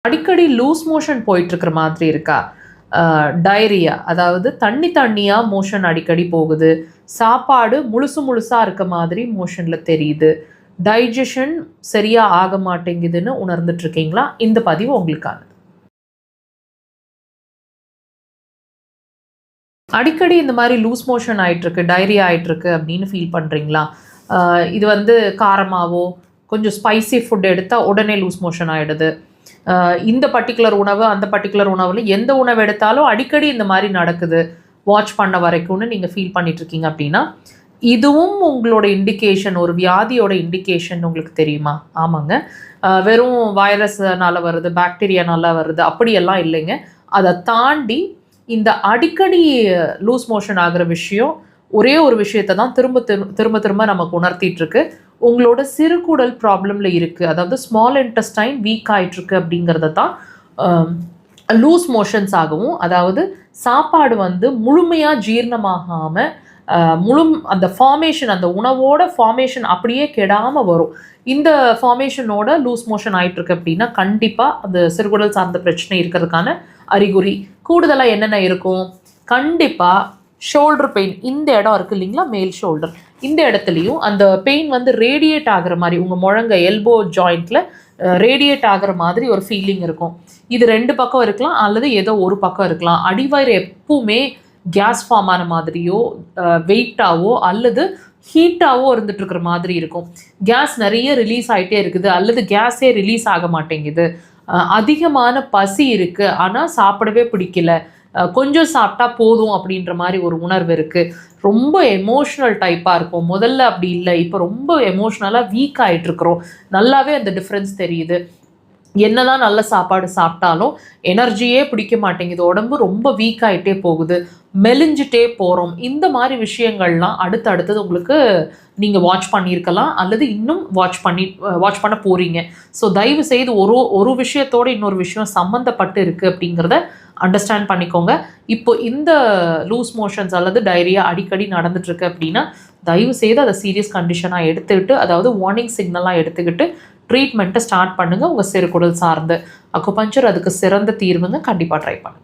அடிக்கடி loose motion போயிட்டுருக்கிற மாதிரி இருக்கா? டயரியா, அதாவது தண்ணியாக மோஷன் அடிக்கடி போகுது. சாப்பாடு முழுசாக இருக்க மாதிரி மோஷனில் தெரியுது. டைஜஷன் சரியாக ஆக மாட்டேங்குதுன்னு உணர்ந்துட்டுருக்கீங்களா? இந்த பதிவு உங்களுக்கானது. அடிக்கடி இந்த மாதிரி லூஸ் மோஷன் ஆகிட்டுருக்கு, டயரியா ஆகிட்டுருக்கு அப்படின்னு ஃபீல் பண்ணுறீங்களா? இது காரமாகவோ கொஞ்சம் ஸ்பைசி ஃபுட் எடுத்தால் உடனே லூஸ் மோஷன் ஆகிடுது. இந்த பர்டிகுலர் உணவு அந்த பர்டிகுலர் உணவில் எந்த உணவு எடுத்தாலும் அடிக்கடி இந்த மாதிரி நடக்குது வாட்ச் பண்ண வரைக்கும்னு நீங்கள் ஃபீல் பண்ணிகிட்ருக்கீங்க அப்படின்னா, இதுவும் உங்களோட இண்டிகேஷன், ஒரு வியாதியோட இண்டிகேஷன் உங்களுக்கு தெரியுமா? ஆமாங்க. வெறும் வைரஸ்னால வருது, பாக்டீரியானால வருது அப்படியெல்லாம் இல்லைங்க. அதை தாண்டி இந்த அடிக்கடி லூஸ் மோஷன் ஆகிற விஷயம் ஒரே ஒரு விஷயத்தை தான் திரும்ப நமக்கு உணர்த்திட்டுருக்கு. உங்களோட சிறுகுடல் ப்ராப்ளமில் இருக்குது, அதாவது ஸ்மால் இன்டெஸ்டைன் வீக் ஆகிட்டுருக்கு அப்படிங்கிறத தான் லூஸ் மோஷன்ஸ் ஆகவும், அதாவது சாப்பாடு முழுமையாக ஜீரணமாகாமல் அந்த ஃபார்மேஷன், அந்த உணவோட ஃபார்மேஷன் அப்படியே கெடாமல் வரும். இந்த ஃபார்மேஷனோட லூஸ் மோஷன் ஆகிட்டுருக்கு அப்படின்னா கண்டிப்பாக அந்த சிறுகுடல் சார்ந்த பிரச்சனை இருக்கிறதுக்கான அறிகுறி. கூடுதலாக என்னென்ன இருக்கும்? கண்டிப்பாக ஷோல்டர் பெயின், இந்த இடம் இருக்குது இல்லைங்களா, மேல் ஷோல்டர், இந்த இடத்துலையும் அந்த பெயின் ரேடியேட் ஆகிற மாதிரி, உங்கள் முழங்க எல்போ ஜாயிண்ட்டில் ரேடியேட் ஆகிற மாதிரி ஒரு ஃபீலிங் இருக்கும். இது 2 பக்கம் இருக்கலாம் அல்லது ஏதோ ஒரு பக்கம் இருக்கலாம். அடிவயிறு எப்பவுமே கேஸ் ஃபார்ம் ஆன மாதிரியோ வெயிட்டாவோ அல்லது ஹீட்டாவோ இருந்துகிட்ருக்கிற மாதிரி இருக்கும். கேஸ் நிறைய ரிலீஸ் ஆகிட்டே இருக்குது அல்லது கேஸே ரிலீஸ் ஆக மாட்டேங்குது. அதிகமான பசி இருக்குது ஆனால் சாப்பிடவே பிடிக்கல, கொஞ்சம் சாப்பிட்டா போதும் அப்படின்ற மாதிரி ஒரு உணர்வு இருக்குது. ரொம்ப எமோஷ்னல் டைப்பாக இருக்கும். முதல்ல அப்படி இல்லை, இப்போ ரொம்ப எமோஷ்னலாக வீக் ஆகிட்டுருக்குறோம். நல்லாவே அந்த டிஃப்ரென்ஸ் தெரியுது. என்னதான் நல்ல சாப்பாடு சாப்பிட்டாலும் எனர்ஜியே பிடிக்க மாட்டேங்குது, உடம்பு ரொம்ப வீக் ஆகிட்டே போகுது, மெலிஞ்சிட்டே போகிறோம். இந்த மாதிரி விஷயங்கள்லாம் அடுத்தது உங்களுக்கு நீங்கள் வாட்ச் பண்ணியிருக்கலாம் அல்லது இன்னும் வாட்ச் பண்ண போகிறீங்க. ஸோ தயவு செய்து ஒரு விஷயத்தோடு இன்னொரு விஷயம் சம்மந்தப்பட்டு இருக்குது அப்படிங்கிறத அண்டர்ஸ்டாண்ட் பண்ணிக்கோங்க. இப்போ இந்த லூஸ் மோஷன்ஸ் அல்லது டயரியா அடிக்கடி நடந்துட்டுருக்கு அப்படின்னா தயவு செய்து அதை சீரியஸ் கண்டிஷனாக எடுத்துக்கிட்டு, அதாவது வார்னிங் சிக்னலாக எடுத்துக்கிட்டு ட்ரீட்மெண்ட்டை ஸ்டார்ட் பண்ணுங்கள். உங்கள் சிறுகுடல் சார்ந்து அக்குபஞ்சர் அதுக்கு சிறந்த தீர்வுங்க. கண்டிப்பாக ட்ரை பண்ணுங்கள்.